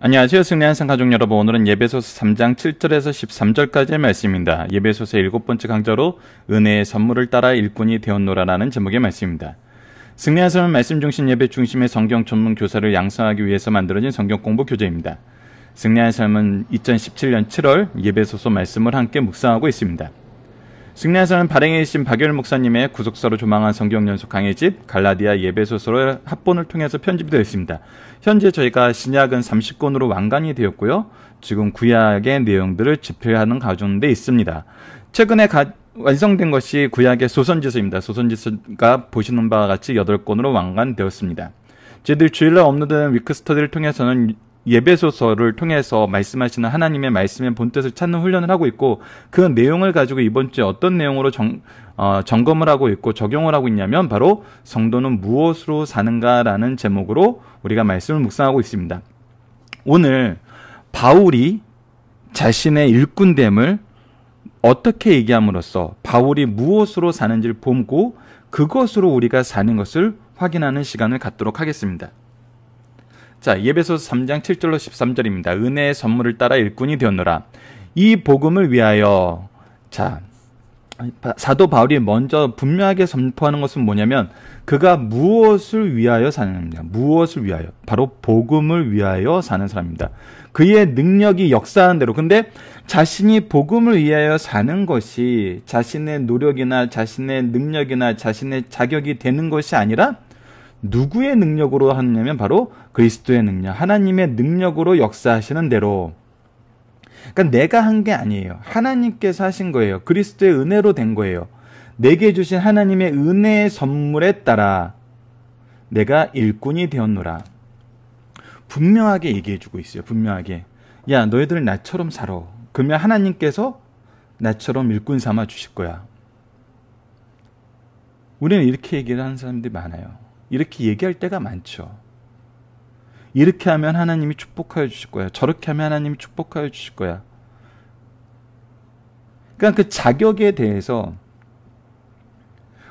안녕하세요. 승리한 상가족 여러분. 오늘은 예배소서 3장 7절에서 13절까지의 말씀입니다. 예배소서의 7번째 강좌로 은혜의 선물을 따라 일꾼이 되었노라라는 제목의 말씀입니다. 승리한 삶은 말씀 중심 예배 중심의 성경 전문 교사를 양성하기 위해서 만들어진 성경 공부 교재입니다. 승리한 삶은 2017년 7월 예배소서 말씀을 함께 묵상하고 있습니다. 승리한 삶은 발행에 계신 박열 목사님의 구속사로 조망한 성경 연속 강의집 갈라디아 예배소서를 합본을 통해서 편집이 되어 있습니다. 현재 저희가 신약은 30권으로 완간이 되었고요. 지금 구약의 내용들을 집필하는 가운데 있습니다. 최근에 완성된 것이 구약의 소선지서입니다. 소선지서가 보시는 바와 같이 8권으로 완간되었습니다. 저희들 주일날 업로드된 위크스터디를 통해서는 예배소서를 통해서 말씀하시는 하나님의 말씀의 본뜻을 찾는 훈련을 하고 있고, 그 내용을 가지고 이번 주에 어떤 내용으로 점검을 하고 있고 적용을 하고 있냐면 바로 성도는 무엇으로 사는가라는 제목으로 우리가 말씀을 묵상하고 있습니다. 오늘 바울이 자신의 일꾼됨을 어떻게 얘기함으로써 바울이 무엇으로 사는지를 보고 그것으로 우리가 사는 것을 확인하는 시간을 갖도록 하겠습니다. 자, 예배소서 3장 7절로 13절입니다. 은혜의 선물을 따라 일꾼이 되었노라. 이 복음을 위하여. 자, 사도 바울이 먼저 분명하게 선포하는 것은 뭐냐면 그가 무엇을 위하여 사느냐. 무엇을 위하여. 바로 복음을 위하여 사는 사람입니다. 그의 능력이 역사한 대로. 근데 자신이 복음을 위하여 사는 것이 자신의 노력이나 자신의 능력이나 자신의 자격이 되는 것이 아니라 누구의 능력으로 하느냐면 바로 그리스도의 능력, 하나님의 능력으로 역사하시는 대로. 그러니까 내가 한 게 아니에요. 하나님께서 하신 거예요. 그리스도의 은혜로 된 거예요. 내게 주신 하나님의 은혜의 선물에 따라 내가 일꾼이 되었노라. 분명하게 얘기해주고 있어요. 분명하게. 야, 너희들 나처럼 살아. 그러면 하나님께서 나처럼 일꾼 삼아 주실 거야. 우리는 이렇게 얘기를 하는 사람들이 많아요. 이렇게 얘기할 때가 많죠. 이렇게 하면 하나님이 축복하여 주실 거야. 저렇게 하면 하나님이 축복하여 주실 거야. 그러니까 그 자격에 대해서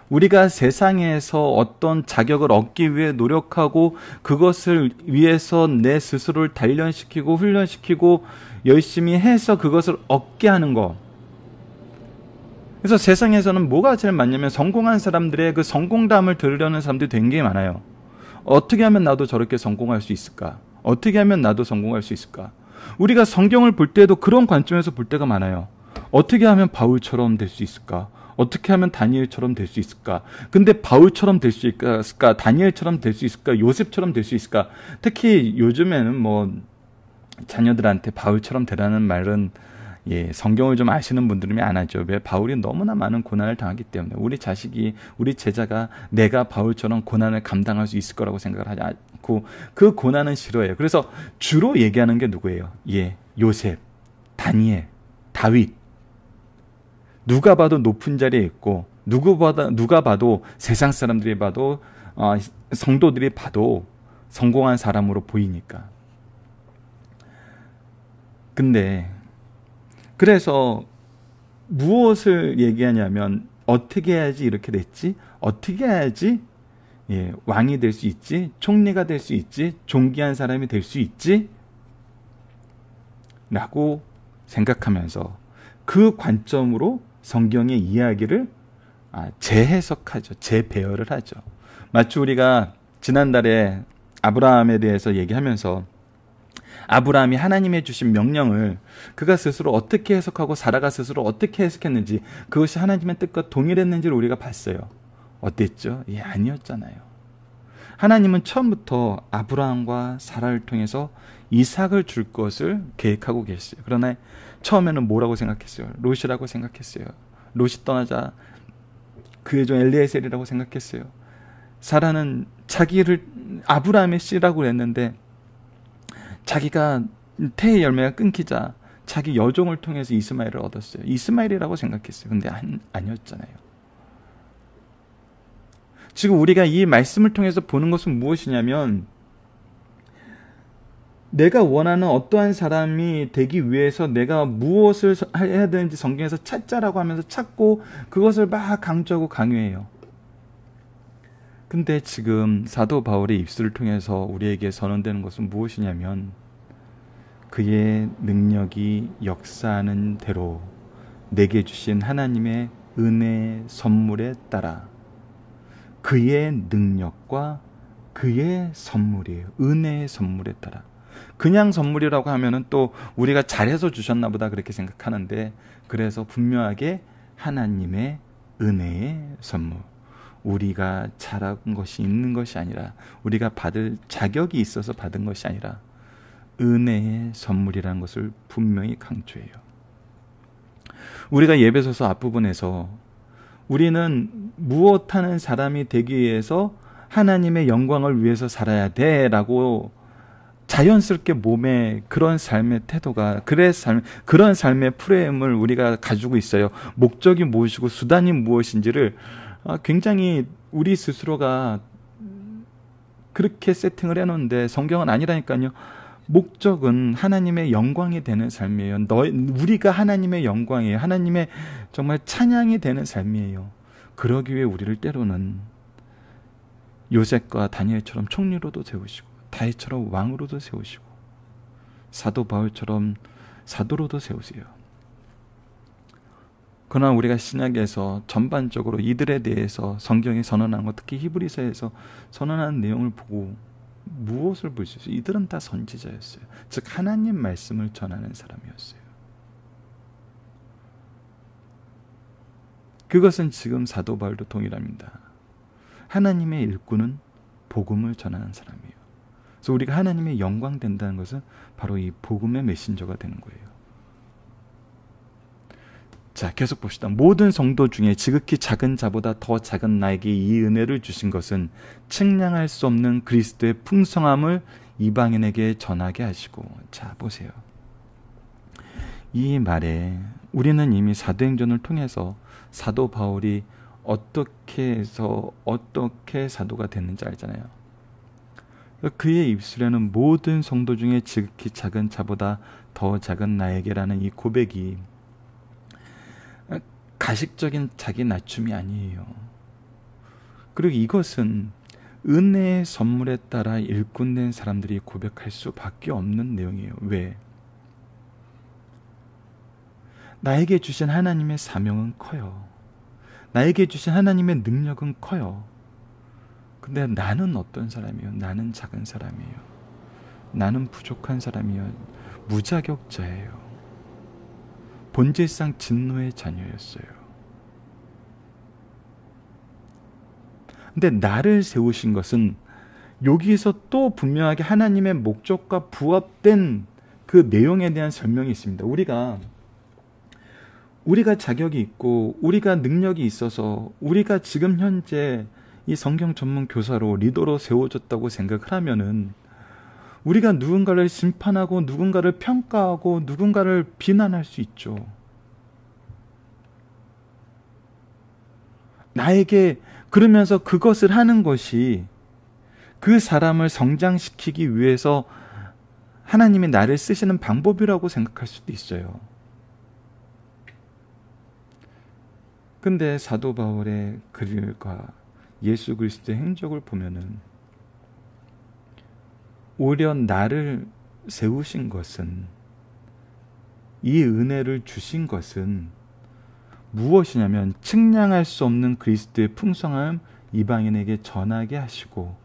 우리가 세상에서 어떤 자격을 얻기 위해 노력하고 그것을 위해서 내 스스로를 단련시키고 훈련시키고 열심히 해서 그것을 얻게 하는 거. 그래서 세상에서는 뭐가 제일 많냐면 성공한 사람들의 그 성공담을 들으려는 사람들이 되게 많아요. 어떻게 하면 나도 저렇게 성공할 수 있을까? 어떻게 하면 나도 성공할 수 있을까? 우리가 성경을 볼 때도 그런 관점에서 볼 때가 많아요. 어떻게 하면 바울처럼 될 수 있을까? 어떻게 하면 다니엘처럼 될 수 있을까? 근데 바울처럼 될 수 있을까? 다니엘처럼 될 수 있을까? 요셉처럼 될 수 있을까? 특히 요즘에는 뭐 자녀들한테 바울처럼 되라는 말은 성경을 좀 아시는 분들이면 안 하죠. 왜? 바울이 너무나 많은 고난을 당하기 때문에 우리 자식이, 우리 제자가 내가 바울처럼 고난을 감당할 수 있을 거라고 생각을 하지 않고 그 고난은 싫어해요. 그래서 주로 얘기하는 게 누구예요? 요셉, 다니엘, 다윗. 누가 봐도 높은 자리에 있고 누가 봐도 세상 사람들이 봐도 성도들이 봐도 성공한 사람으로 보이니까. 근데 그래서 무엇을 얘기하냐면 어떻게 해야지 이렇게 됐지? 어떻게 해야지 왕이 될 수 있지? 총리가 될 수 있지? 존귀한 사람이 될 수 있지? 라고 생각하면서 그 관점으로 성경의 이야기를 재해석하죠. 재배열을 하죠. 마치 우리가 지난달에 아브라함에 대해서 얘기하면서 아브라함이 하나님의 주신 명령을 그가 스스로 어떻게 해석하고 사라가 스스로 어떻게 해석했는지, 그것이 하나님의 뜻과 동일했는지를 우리가 봤어요. 어땠죠? 아니었잖아요. 하나님은 처음부터 아브라함과 사라를 통해서 이삭을 줄 것을 계획하고 계셨어요. 그러나 처음에는 뭐라고 생각했어요? 롯이라고 생각했어요. 롯이 떠나자 그의 종 엘리에셀이라고 생각했어요. 사라는 자기를 아브라함의 씨라고 그랬는데 자기가 태의 열매가 끊기자 자기 여종을 통해서 이스마엘을 얻었어요. 이스마엘이라고 생각했어요. 근데 아니었잖아요. 지금 우리가 이 말씀을 통해서 보는 것은 무엇이냐면 내가 원하는 어떠한 사람이 되기 위해서 내가 무엇을 해야 되는지 성경에서 찾자라고 하면서 찾고 그것을 막 강조하고 강요해요. 근데 지금 사도 바울의 입술을 통해서 우리에게 선언되는 것은 무엇이냐면 그의 능력이 역사하는 대로 내게 주신 하나님의 은혜 선물에 따라, 그의 능력과 그의 선물이에요. 은혜의 선물에 따라. 그냥 선물이라고 하면은 또 우리가 잘해서 주셨나 보다 그렇게 생각하는데, 그래서 분명하게 하나님의 은혜의 선물, 우리가 잘한 것이 있는 것이 아니라, 우리가 받을 자격이 있어서 받은 것이 아니라 은혜의 선물이라는 것을 분명히 강조해요. 우리가 예배소서 앞부분에서 우리는 무엇하는 사람이 되기 위해서 하나님의 영광을 위해서 살아야 돼 라고 자연스럽게 몸에 그런 삶의 태도가, 그런 삶의 프레임을 우리가 가지고 있어요. 목적이 무엇이고 수단이 무엇인지를 굉장히 우리 스스로가 그렇게 세팅을 해놓는데, 성경은 아니라니까요. 목적은 하나님의 영광이 되는 삶이에요. 우리가 하나님의 영광이에요. 하나님의 정말 찬양이 되는 삶이에요. 그러기 위해 우리를 때로는 요셉과 다니엘처럼 총리로도 세우시고, 다윗처럼 왕으로도 세우시고, 사도 바울처럼 사도로도 세우세요. 그러나 우리가 신약에서 전반적으로 이들에 대해서 성경이 선언한 것, 특히 히브리서에서 선언하는 내용을 보고 무엇을 볼 수 있어요? 이들은 다 선지자였어요. 즉 하나님 말씀을 전하는 사람이었어요. 그것은 지금 사도 바울도 동일합니다. 하나님의 일꾼은 복음을 전하는 사람이에요. 그래서 우리가 하나님의 영광 된다는 것은 바로 이 복음의 메신저가 되는 거예요. 자, 계속 봅시다. 모든 성도 중에 지극히 작은 자보다 더 작은 나에게 이 은혜를 주신 것은 측량할 수 없는 그리스도의 풍성함을 이방인에게 전하게 하시고. 자, 보세요. 이 말에 우리는 이미 사도행전을 통해서 사도 바울이 어떻게 해서 어떻게 사도가 됐는지 알잖아요. 그의 입술에는 모든 성도 중에 지극히 작은 자보다 더 작은 나에게라는 이 고백이 가식적인 자기 낮춤이 아니에요. 그리고 이것은 은혜의 선물에 따라 일꾼된 사람들이 고백할 수밖에 없는 내용이에요. 왜? 나에게 주신 하나님의 사명은 커요. 나에게 주신 하나님의 능력은 커요. 근데 나는 어떤 사람이에요? 나는 작은 사람이에요. 나는 부족한 사람이에요. 무자격자예요. 본질상 진노의 자녀였어요. 근데 나를 세우신 것은 여기에서 또 분명하게 하나님의 목적과 부합된 그 내용에 대한 설명이 있습니다. 우리가 자격이 있고 우리가 능력이 있어서 우리가 지금 현재 이 성경 전문 교사로 리더로 세워졌다고 생각을 하면은 우리가 누군가를 심판하고 누군가를 평가하고 누군가를 비난할 수 있죠. 나에게 그러면서 그것을 하는 것이 그 사람을 성장시키기 위해서 하나님이 나를 쓰시는 방법이라고 생각할 수도 있어요. 근데 사도 바울의 글과 예수 그리스도의 행적을 보면은 오히려 나를 세우신 것은, 이 은혜를 주신 것은 무엇이냐면 측량할 수 없는 그리스도의 풍성함 이방인에게 전하게 하시고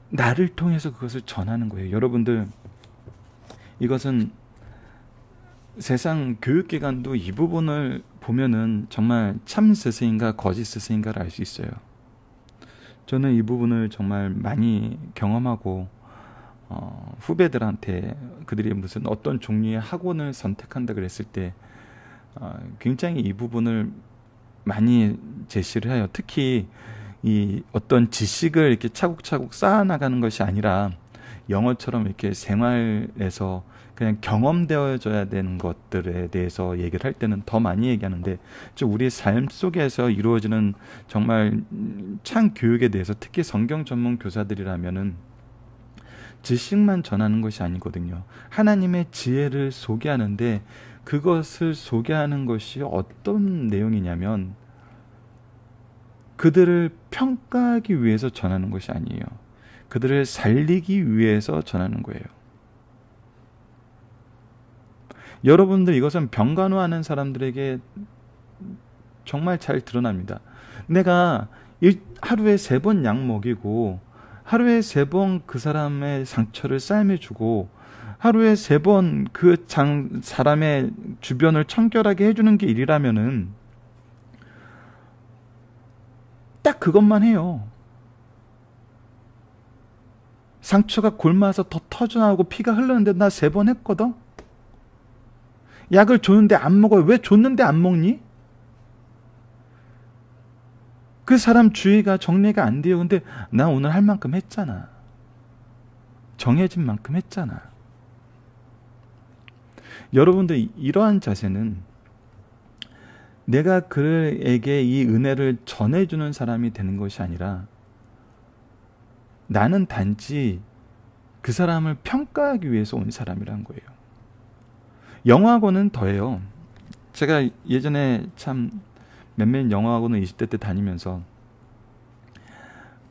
나를 통해서 그것을 전하는 거예요. 여러분들, 이것은 세상 교육기관도 이 부분을 보면은 정말 참 스승인가 거짓 스승인가를 알 수 있어요. 저는 이 부분을 정말 많이 경험하고 후배들한테 그들이 무슨 어떤 종류의 학원을 선택한다 그랬을 때 굉장히 이 부분을 많이 제시를 해요. 특히 이 어떤 지식을 이렇게 차곡차곡 쌓아나가는 것이 아니라 영어처럼 이렇게 생활에서 그냥 경험되어져야 되는 것들에 대해서 얘기를 할 때는 더 많이 얘기하는데, 우리 삶 속에서 이루어지는 정말 참 교육에 대해서 특히 성경 전문 교사들이라면은 지식만 전하는 것이 아니거든요. 하나님의 지혜를 소개하는데 그것을 소개하는 것이 어떤 내용이냐면 그들을 평가하기 위해서 전하는 것이 아니에요. 그들을 살리기 위해서 전하는 거예요. 여러분들 이것은 병간호하는 사람들에게 정말 잘 드러납니다. 내가 하루에 3번 약 먹이고 하루에 3번 그 사람의 상처를 싸매주고 하루에 3번 그 사람의 주변을 청결하게 해주는 게 일이라면은 딱 그것만 해요. 상처가 골마서 더 터져나오고 피가 흐르는데 나 3번 했거든? 약을 줬는데 안 먹어요. 왜 줬는데 안 먹니? 그 사람 주의가 정리가 안 돼요. 근데 나 오늘 할 만큼 했잖아. 정해진 만큼 했잖아. 여러분들 이러한 자세는 내가 그에게 이 은혜를 전해주는 사람이 되는 것이 아니라 나는 단지 그 사람을 평가하기 위해서 온 사람이란 거예요. 영어학원은 더해요. 제가 예전에 참 몇몇 영어학원을 20대 때 다니면서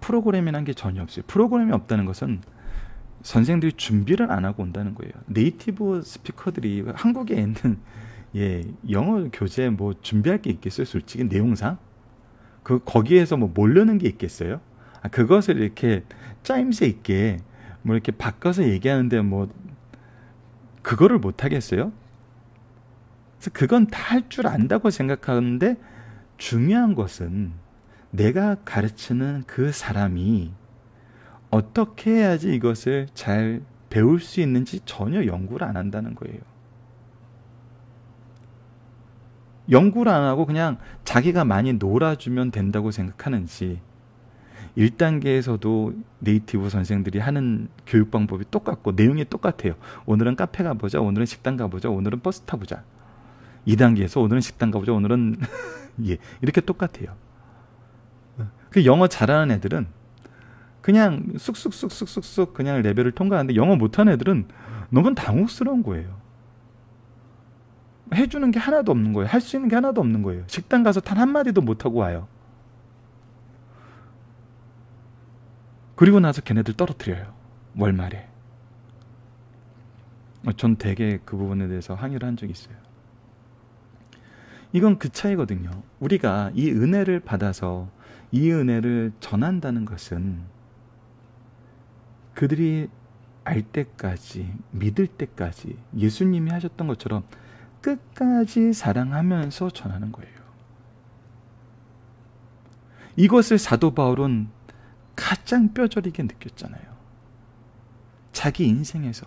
프로그램이란 게 전혀 없어요. 프로그램이 없다는 것은 선생들이 준비를 안 하고 온다는 거예요. 네이티브 스피커들이 한국에 있는 영어 교재 뭐 준비할 게 있겠어요? 솔직히 내용상 거기에서 뭐 모르는 게 있겠어요? 그것을 이렇게 짜임새 있게 뭐 이렇게 바꿔서 얘기하는데 뭐 그거를 못 하겠어요? 그래서 그건 다 할 줄 안다고 생각하는데 중요한 것은 내가 가르치는 그 사람이 어떻게 해야지 이것을 잘 배울 수 있는지 전혀 연구를 안 한다는 거예요. 연구를 안 하고 그냥 자기가 많이 놀아주면 된다고 생각하는지 1단계에서도 네이티브 선생들이 하는 교육 방법이 똑같고 내용이 똑같아요. 오늘은 카페 가보자, 오늘은 식당 가보자, 오늘은 버스 타보자. 2단계에서 오늘은 식당 가보자, 오늘은 이렇게 똑같아요. 그 영어 잘하는 애들은 그냥 쑥쑥쑥쑥쑥 그냥 레벨을 통과하는데 영어 못하는 애들은 너무 당혹스러운 거예요. 해주는 게 하나도 없는 거예요. 할 수 있는 게 하나도 없는 거예요. 식당 가서 단 한마디도 못하고 와요. 그리고 나서 걔네들 떨어뜨려요. 월말에. 전 되게 그 부분에 대해서 항의를 한 적이 있어요. 이건 그 차이거든요. 우리가 이 은혜를 받아서 이 은혜를 전한다는 것은 그들이 알 때까지, 믿을 때까지 예수님이 하셨던 것처럼 끝까지 사랑하면서 전하는 거예요. 이것을 사도 바울은 가장 뼈저리게 느꼈잖아요. 자기 인생에서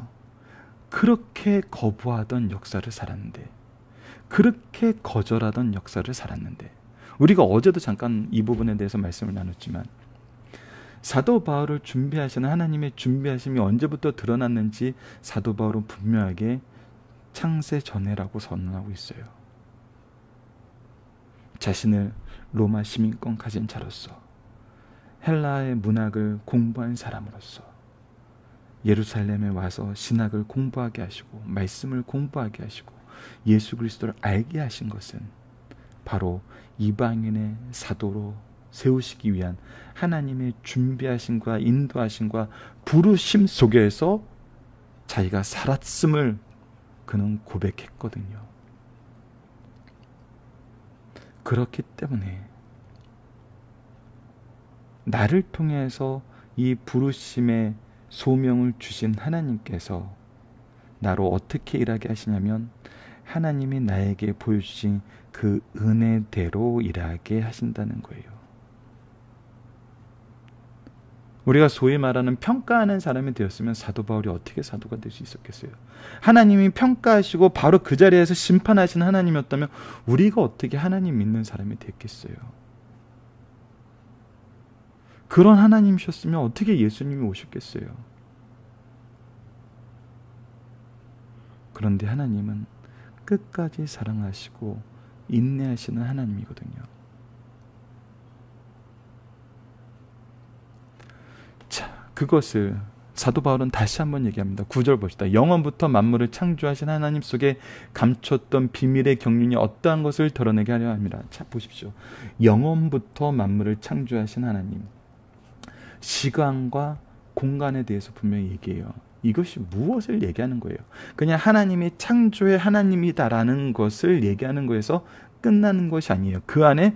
그렇게 거부하던 역사를 살았는데, 그렇게 거절하던 역사를 살았는데, 우리가 어제도 잠깐 이 부분에 대해서 말씀을 나눴지만 사도 바울을 준비하시는 하나님의 준비하심이 언제부터 드러났는지 사도 바울은 분명하게 창세 전에라고 선언하고 있어요. 자신을 로마 시민권 가진 자로서, 헬라의 문학을 공부한 사람으로서 예루살렘에 와서 신학을 공부하게 하시고 말씀을 공부하게 하시고 예수 그리스도를 알게 하신 것은 바로 이방인의 사도로 세우시기 위한 하나님의 준비하심과 인도하심과 부르심 속에서 자기가 살았음을 그는 고백했거든요. 그렇기 때문에 나를 통해서 이 부르심의 소명을 주신 하나님께서 나로 어떻게 일하게 하시냐면 하나님이 나에게 보여주신 그 은혜대로 일하게 하신다는 거예요. 우리가 소위 말하는 평가하는 사람이 되었으면 사도 바울이 어떻게 사도가 될 수 있었겠어요? 하나님이 평가하시고 바로 그 자리에서 심판하시는 하나님이었다면 우리가 어떻게 하나님 믿는 사람이 됐겠어요? 그런 하나님이셨으면 어떻게 예수님이 오셨겠어요? 그런데 하나님은 끝까지 사랑하시고 인내하시는 하나님이거든요. 자, 그것을 사도 바울은 다시 한번 얘기합니다. 9절 봅시다. 영원부터 만물을 창조하신 하나님 속에 감췄던 비밀의 경륜이 어떠한 것을 드러내게 하려 합니다. 자, 보십시오. 영원부터 만물을 창조하신 하나님. 시간과 공간에 대해서 분명히 얘기해요. 이것이 무엇을 얘기하는 거예요? 그냥 하나님이 창조의 하나님이다라는 것을 얘기하는 거에서 끝나는 것이 아니에요. 그 안에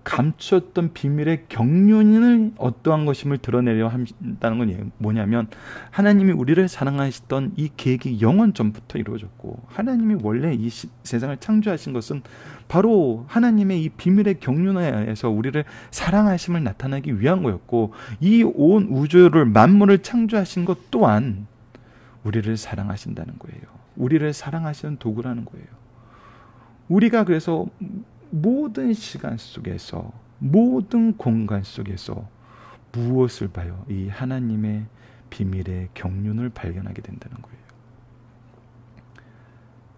감추었던 비밀의 경륜을 어떠한 것임을 드러내려 한다는 건 뭐냐면, 하나님이 우리를 사랑하시던 이 계획이 영원 전부터 이루어졌고, 하나님이 원래 이 세상을 창조하신 것은 바로 하나님의 이 비밀의 경륜에 의해서 우리를 사랑하심을 나타내기 위한 거였고, 이 온 우주를 만물을 창조하신 것 또한 우리를 사랑하신다는 거예요. 우리를 사랑하시는 도구라는 거예요. 우리가 그래서 모든 시간 속에서, 모든 공간 속에서 무엇을 봐요? 이 하나님의 비밀의 경륜을 발견하게 된다는 거예요.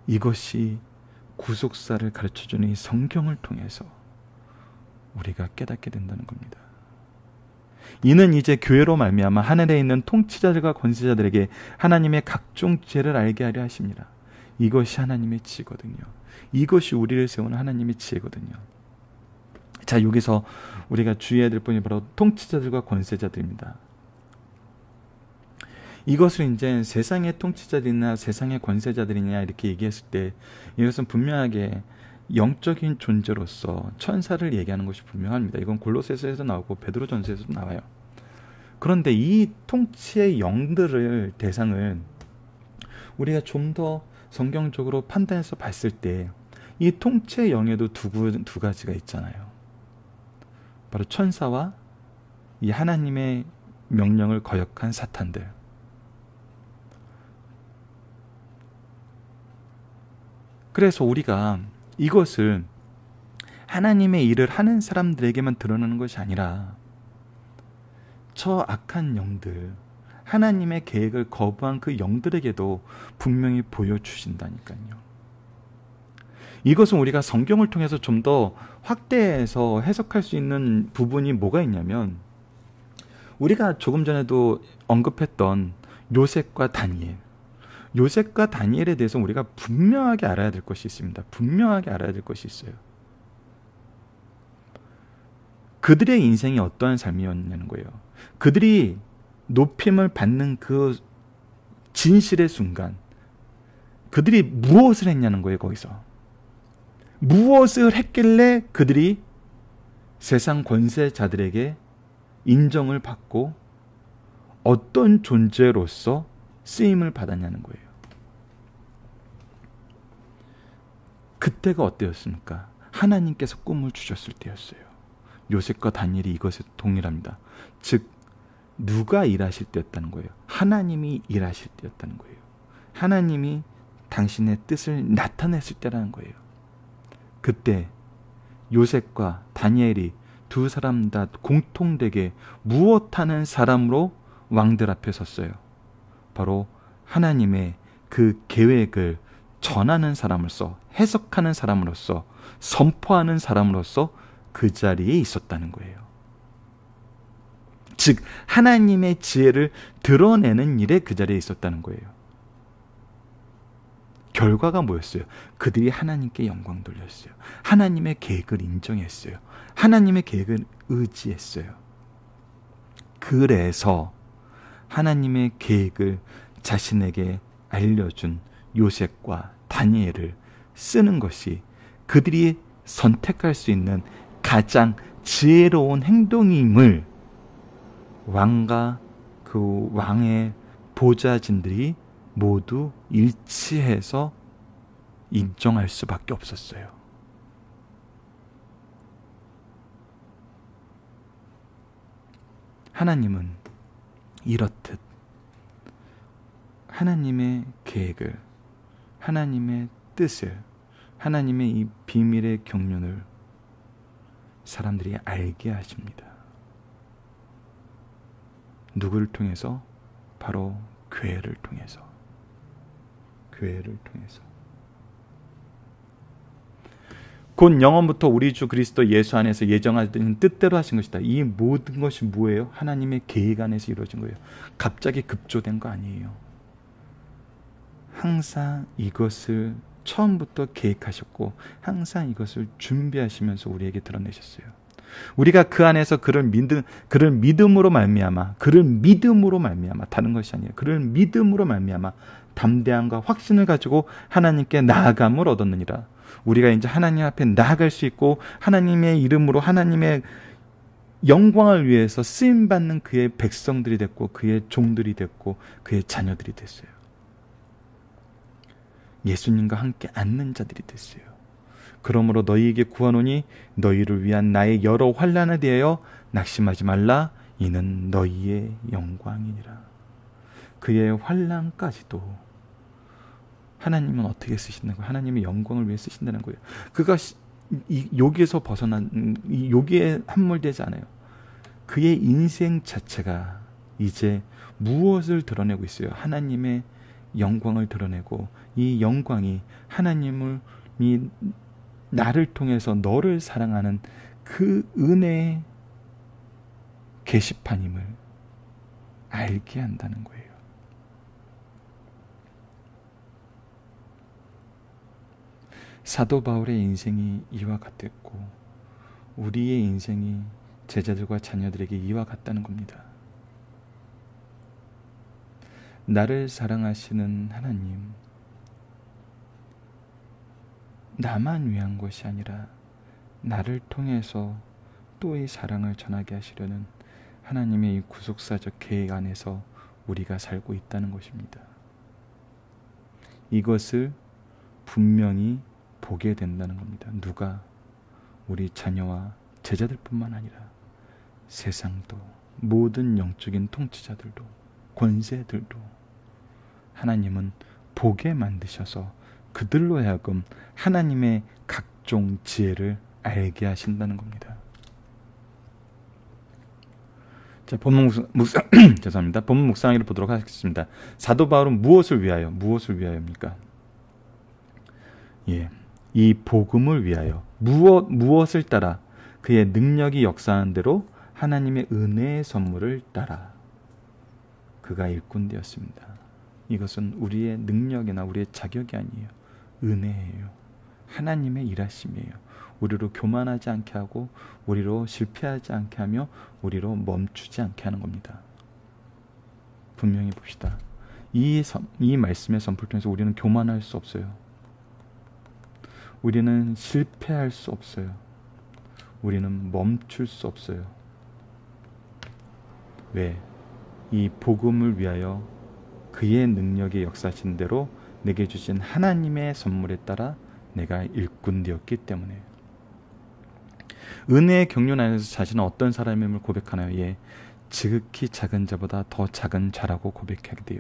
이것이 구속사를 가르쳐주는 이 성경을 통해서 우리가 깨닫게 된다는 겁니다. 이는 이제 교회로 말미암아 하늘에 있는 통치자들과 권세자들에게 하나님의 각종 지혜를 알게 하려 하십니다. 이것이 하나님의 지혜거든요. 이것이 우리를 세우는 하나님의 지혜거든요. 자, 여기서 우리가 주의해야 될 분이 바로 통치자들과 권세자들입니다. 이것을 이제 세상의 통치자들이나 세상의 권세자들이냐 이렇게 얘기했을 때, 이것은 분명하게 영적인 존재로서 천사를 얘기하는 것이 분명합니다. 이건 골로새서에서 나오고 베드로전서에서도 나와요. 그런데 이 통치의 영들을 대상을 우리가 좀 더 성경적으로 판단해서 봤을 때, 이 통치의 영에도 두 가지가 있잖아요. 바로 천사와 이 하나님의 명령을 거역한 사탄들. 그래서 우리가 이것을 하나님의 일을 하는 사람들에게만 드러나는 것이 아니라, 저 악한 영들, 하나님의 계획을 거부한 그 영들에게도 분명히 보여주신다니까요. 이것은 우리가 성경을 통해서 좀 더 확대해서 해석할 수 있는 부분이 뭐가 있냐면, 우리가 조금 전에도 언급했던 요셉과 다니엘, 요셉과 다니엘에 대해서 우리가 분명하게 알아야 될 것이 있습니다. 분명하게 알아야 될 것이 있어요. 그들의 인생이 어떠한 삶이었냐는 거예요. 그들이 높임을 받는 그 진실의 순간, 그들이 무엇을 했냐는 거예요. 거기서 무엇을 했길래 그들이 세상 권세자들에게 인정을 받고 어떤 존재로서 쓰임을 받았냐는 거예요. 그때가 어때였습니까? 하나님께서 꿈을 주셨을 때였어요. 요셉과 다니엘이 이것에 동일합니다. 즉, 누가 일하실 때였다는 거예요? 하나님이 일하실 때였다는 거예요. 하나님이 당신의 뜻을 나타냈을 때라는 거예요. 그때 요셉과 다니엘이 두 사람 다 공통되게 무엇하는 사람으로 왕들 앞에 섰어요? 바로 하나님의 그 계획을 전하는 사람으로서, 해석하는 사람으로서, 선포하는 사람으로서 그 자리에 있었다는 거예요. 즉, 하나님의 지혜를 드러내는 일에 그 자리에 있었다는 거예요. 결과가 뭐였어요? 그들이 하나님께 영광 돌렸어요. 하나님의 계획을 인정했어요. 하나님의 계획을 의지했어요. 그래서 하나님의 계획을 자신에게 알려준 요셉과 다니엘을 쓰는 것이 그들이 선택할 수 있는 가장 지혜로운 행동임을 왕과 그 왕의 보좌진들이 모두 일치해서 인정할 수밖에 없었어요. 하나님은 이렇듯 하나님의 계획을, 하나님의 뜻을, 하나님의 이 비밀의 경륜을 사람들이 알게 하십니다. 누구를 통해서? 바로 교회를 통해서. 교회를 통해서. 곧 영원부터 우리 주 그리스도 예수 안에서 예정하신 뜻대로 하신 것이다. 이 모든 것이 뭐예요? 하나님의 계획 안에서 이루어진 거예요. 갑자기 급조된 거 아니에요. 항상 이것을 처음부터 계획하셨고 항상 이것을 준비하시면서 우리에게 드러내셨어요. 우리가 그 안에서 그를 믿음으로 말미암아, 다른 것이 아니에요. 그를 믿음으로 말미암아 담대함과 확신을 가지고 하나님께 나아감을 얻었느니라. 우리가 이제 하나님 앞에 나아갈 수 있고 하나님의 이름으로 하나님의 영광을 위해서 쓰임받는 그의 백성들이 됐고 그의 종들이 됐고 그의 자녀들이 됐어요. 예수님과 함께 앉는 자들이 됐어요. 그러므로 너희에게 구하노니 너희를 위한 나의 여러 환난에 대하여 낙심하지 말라. 이는 너희의 영광이니라. 그의 환난까지도 하나님은 어떻게 쓰신다는 거예요? 하나님의 영광을 위해 쓰신다는 거예요. 그가 여기에서 벗어난, 여기에 함몰되지 않아요. 그의 인생 자체가 이제 무엇을 드러내고 있어요? 하나님의 영광을 드러내고, 이 영광이 하나님을, 나를 통해서 너를 사랑하는 그 은혜의 게시판임을 알게 한다는 거예요. 사도 바울의 인생이 이와 같았고 우리의 인생이 제자들과 자녀들에게 이와 같다는 겁니다. 나를 사랑하시는 하나님, 나만 위한 것이 아니라 나를 통해서 또 이 사랑을 전하게 하시려는 하나님의 이 구속사적 계획 안에서 우리가 살고 있다는 것입니다. 이것을 분명히 보게 된다는 겁니다. 누가? 우리 자녀와 제자들뿐만 아니라 세상도, 모든 영적인 통치자들도, 권세들도 하나님은 보게 만드셔서 그들로 하여금 하나님의 각종 지혜를 알게 하신다는 겁니다. 자, 죄송합니다. 본문 묵상하기를 보도록 하겠습니다. 사도 바울은 무엇을 위하여입니까? 예, 이 복음을 위하여 무엇을 따라? 그의 능력이 역사하는 대로 하나님의 은혜의 선물을 따라 그가 일꾼 되었습니다. 이것은 우리의 능력이나 우리의 자격이 아니에요. 은혜예요. 하나님의 일하심이에요. 우리로 교만하지 않게 하고 우리로 실패하지 않게 하며 우리로 멈추지 않게 하는 겁니다. 분명히 봅시다. 이 말씀의 선포를 통해서 우리는 교만할 수 없어요. 우리는 실패할 수 없어요. 우리는 멈출 수 없어요. 왜? 이 복음을 위하여 그의 능력의 역사하신 대로 내게 주신 하나님의 선물에 따라 내가 일꾼 되었기 때문에. 은혜의 경륜 안에서 자신은 어떤 사람임을 고백하나요? 예, 지극히 작은 자보다 더 작은 자라고 고백하게 돼요.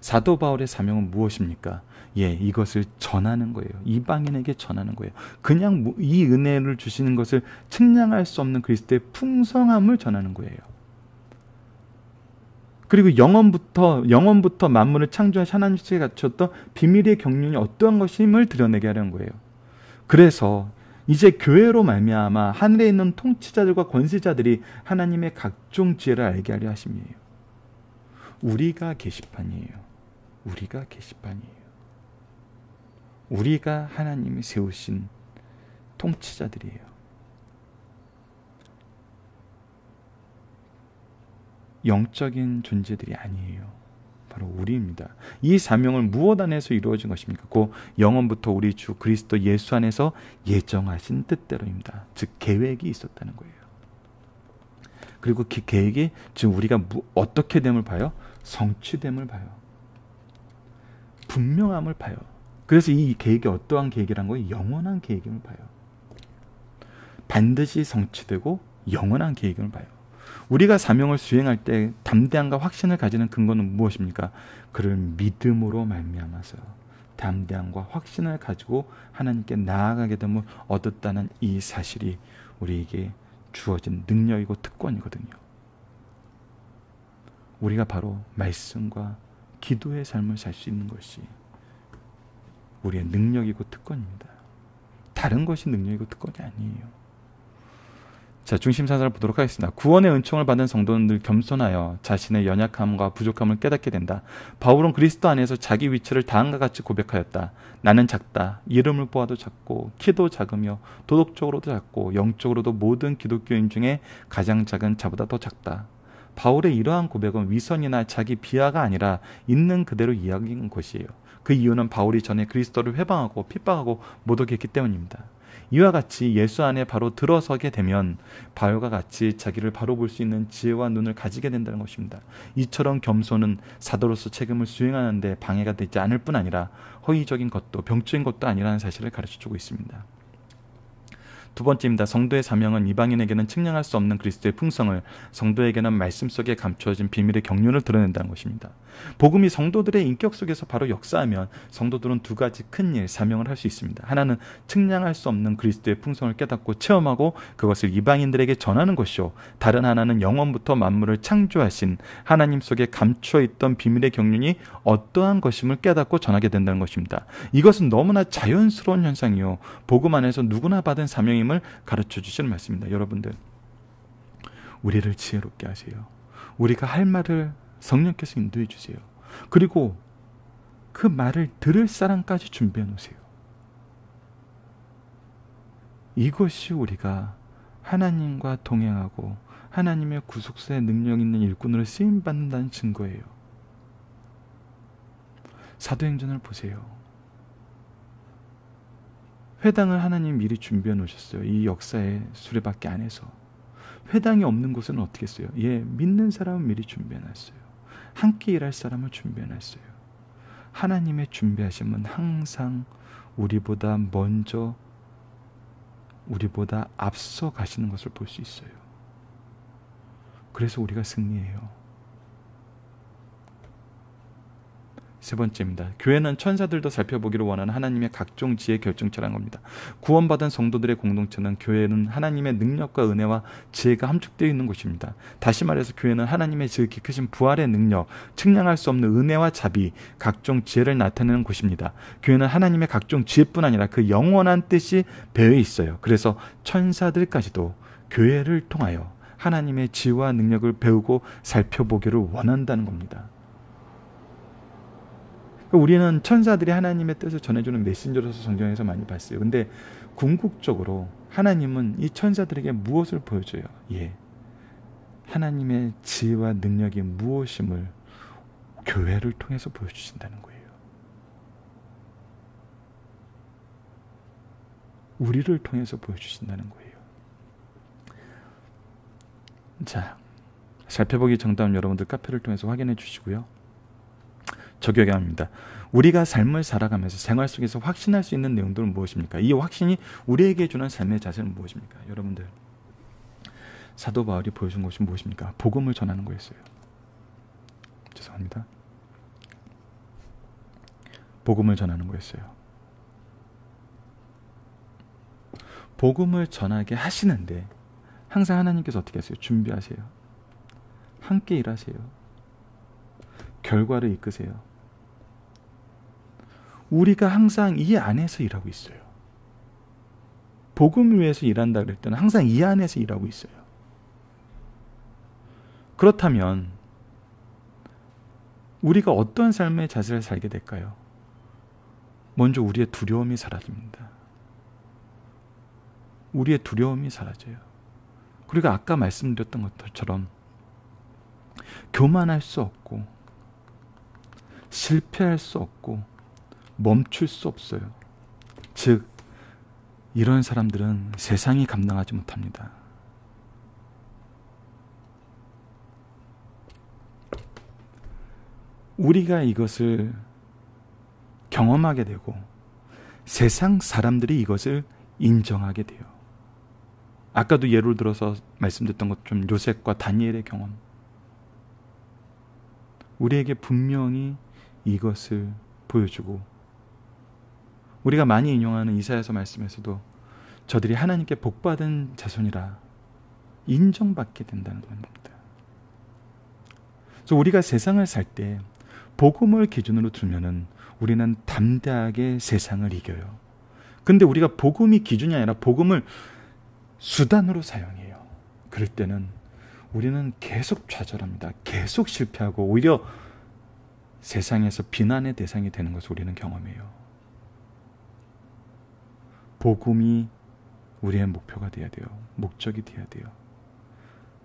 사도 바울의 사명은 무엇입니까? 예, 이것을 전하는 거예요. 이방인에게 전하는 거예요. 그냥 이 은혜를 주시는 것을 측량할 수 없는 그리스도의 풍성함을 전하는 거예요. 그리고 영원부터 만물을 창조하신 하나님께 갖췄던 비밀의 경륜이 어떠한 것임을 드러내게 하려는 거예요. 그래서 이제 교회로 말미암아 하늘에 있는 통치자들과 권세자들이 하나님의 각종 지혜를 알게 하려 하심이에요. 우리가 게시판이에요. 우리가 게시판이에요. 우리가 하나님이 세우신 통치자들이에요. 영적인 존재들이 아니에요. 바로 우리입니다. 이 사명을 무엇 안에서 이루어진 것입니까? 그 영원부터 우리 주 그리스도 예수 안에서 예정하신 뜻대로입니다. 즉 계획이 있었다는 거예요. 그리고 그 계획이 지금 우리가 어떻게 됨을 봐요? 성취됨을 봐요. 분명함을 봐요. 그래서 이 계획이 어떠한 계획이란 거예요? 영원한 계획임을 봐요. 반드시 성취되고 영원한 계획임을 봐요. 우리가 사명을 수행할 때 담대함과 확신을 가지는 근거는 무엇입니까? 그를 믿음으로 말미암아서 담대함과 확신을 가지고 하나님께 나아가게 됨을 얻었다는 이 사실이 우리에게 주어진 능력이고 특권이거든요. 우리가 바로 말씀과 기도의 삶을 살 수 있는 것이 우리의 능력이고 특권입니다. 다른 것이 능력이고 특권이 아니에요. 자, 중심 사사를 보도록 하겠습니다. 구원의 은총을 받은 성도는 늘 겸손하여 자신의 연약함과 부족함을 깨닫게 된다. 바울은 그리스도 안에서 자기 위치를 다음과 같이 고백하였다. 나는 작다. 이름을 보아도 작고 키도 작으며 도덕적으로도 작고 영적으로도 모든 기독교인 중에 가장 작은 자보다 더 작다. 바울의 이러한 고백은 위선이나 자기 비하가 아니라 있는 그대로 이야기한 것이에요. 그 이유는 바울이 전에 그리스도를 회방하고 핍박하고 모독했기 때문입니다. 이와 같이 예수 안에 바로 들어서게 되면 바울과 같이 자기를 바로 볼 수 있는 지혜와 눈을 가지게 된다는 것입니다. 이처럼 겸손은 사도로서 책임을 수행하는 데 방해가 되지 않을 뿐 아니라 허위적인 것도 병적인 것도 아니라는 사실을 가르쳐주고 있습니다. 두 번째입니다. 성도의 사명은 이방인에게는 측량할 수 없는 그리스도의 풍성을, 성도에게는 말씀 속에 감추어진 비밀의 경륜을 드러낸다는 것입니다. 복음이 성도들의 인격 속에서 바로 역사하면 성도들은 두 가지 큰 일, 사명을 할 수 있습니다. 하나는 측량할 수 없는 그리스도의 풍성을 깨닫고 체험하고 그것을 이방인들에게 전하는 것이요, 다른 하나는 영원부터 만물을 창조하신 하나님 속에 감추어 있던 비밀의 경륜이 어떠한 것임을 깨닫고 전하게 된다는 것입니다. 이것은 너무나 자연스러운 현상이요, 복음 안에서 누구나 받은 사명임을 가르쳐 주시는 말씀입니다. 여러분들, 우리를 지혜롭게 하세요. 우리가 할 말을 성령께서 인도해 주세요. 그리고 그 말을 들을 사람까지 준비해 놓으세요. 이것이 우리가 하나님과 동행하고 하나님의 구속사의 능력 있는 일꾼으로 쓰임받는다는 증거예요. 사도행전을 보세요. 회당을 하나님 미리 준비해 놓으셨어요. 이 역사의 수레바퀴 안에서. 회당이 없는 곳은 어떻게 했어요? 믿는 사람은 미리 준비해 놨어요. 함께 일할 사람을 준비해 놨어요. 하나님의 준비하심은 항상 우리보다 먼저, 우리보다 앞서 가시는 것을 볼 수 있어요. 그래서 우리가 승리해요. 세 번째입니다. 교회는 천사들도 살펴보기를 원하는 하나님의 각종 지혜 결정체라는 겁니다. 구원받은 성도들의 공동체는, 교회는 하나님의 능력과 은혜와 지혜가 함축되어 있는 곳입니다. 다시 말해서 교회는 하나님의 지극히 크신 부활의 능력, 측량할 수 없는 은혜와 자비, 각종 지혜를 나타내는 곳입니다. 교회는 하나님의 각종 지혜뿐 아니라 그 영원한 뜻이 배어 있어요. 그래서 천사들까지도 교회를 통하여 하나님의 지혜와 능력을 배우고 살펴보기를 원한다는 겁니다. 우리는 천사들이 하나님의 뜻을 전해주는 메신저로서 성경에서 많이 봤어요. 근데 궁극적으로 하나님은 이 천사들에게 무엇을 보여줘요? 하나님의 지혜와 능력이 무엇임을 교회를 통해서 보여주신다는 거예요. 우리를 통해서 보여주신다는 거예요. 자, 살펴보기 정답은 여러분들 카페를 통해서 확인해 주시고요. 적용합니다. 우리가 삶을 살아가면서 생활 속에서 확신할 수 있는 내용들은 무엇입니까? 이 확신이 우리에게 주는 삶의 자세는 무엇입니까? 여러분들, 사도 바울이 보여준 것이 무엇입니까? 복음을 전하는 거였어요. 죄송합니다. 복음을 전하는 거였어요. 복음을 전하게 하시는데 항상 하나님께서 어떻게 하세요? 준비하세요. 함께 일하세요. 결과를 이끄세요. 우리가 항상 이 안에서 일하고 있어요. 복음을 위해서 일한다 그럴 때는 항상 이 안에서 일하고 있어요. 그렇다면 우리가 어떤 삶의 자세를 살게 될까요? 먼저 우리의 두려움이 사라집니다. 우리의 두려움이 사라져요. 그리고 아까 말씀드렸던 것처럼 교만할 수 없고 실패할 수 없고 멈출 수 없어요. 즉, 이런 사람들은 세상이 감당하지 못합니다. 우리가 이것을 경험하게 되고 세상 사람들이 이것을 인정하게 돼요. 아까도 예를 들어서 말씀드렸던 것처럼 요셉과 다니엘의 경험. 우리에게 분명히 이것을 보여주고, 우리가 많이 인용하는 이사야서 말씀에서도 저들이 하나님께 복받은 자손이라 인정받게 된다는 겁니다. 그래서 우리가 세상을 살 때 복음을 기준으로 두면은 우리는 담대하게 세상을 이겨요. 근데 우리가 복음이 기준이 아니라 복음을 수단으로 사용해요. 그럴 때는 우리는 계속 좌절합니다. 계속 실패하고 오히려 세상에서 비난의 대상이 되는 것을 우리는 경험해요. 복음이 우리의 목표가 되어야 돼요. 목적이 되어야 돼요.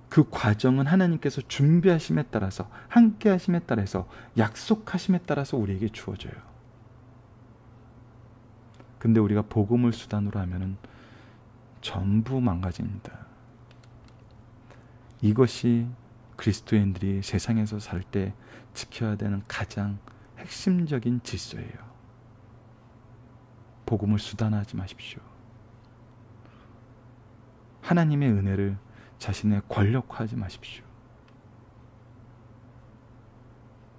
그 과정은 하나님께서 준비하심에 따라서, 함께 하심에 따라서, 약속하심에 따라서 우리에게 주어져요. 근데 우리가 복음을 수단으로 하면은 전부 망가집니다. 이것이 그리스도인들이 세상에서 살 때 지켜야 되는 가장 핵심적인 질서예요. 복음을 수단화하지 마십시오. 하나님의 은혜를 자신의 권력화하지 마십시오.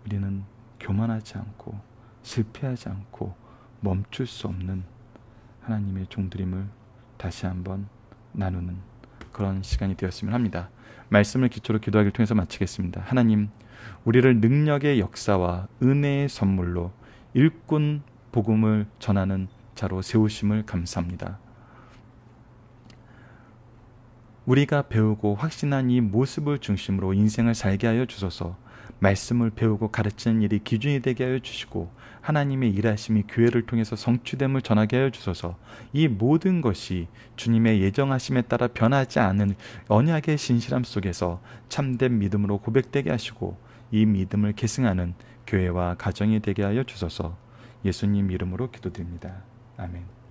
우리는 교만하지 않고 실패하지 않고 멈출 수 없는 하나님의 종들임을 다시 한번 나누는 그런 시간이 되었으면 합니다. 말씀을 기초로 기도하기를 통해서 마치겠습니다. 하나님, 우리를 능력의 역사와 은혜의 선물로 일꾼 복음을 전하는 자로 세우심을 감사합니다. 우리가 배우고 확신한 이 모습을 중심으로 인생을 살게 하여 주소서. 말씀을 배우고 가르치는 일이 기준이 되게 하여 주시고 하나님의 일하심이 교회를 통해서 성취됨을 전하게 하여 주소서. 이 모든 것이 주님의 예정하심에 따라 변하지 않은 언약의 신실함 속에서 참된 믿음으로 고백되게 하시고 이 믿음을 계승하는 교회와 가정이 되게 하여 주소서. 예수님 이름으로 기도드립니다. 아멘.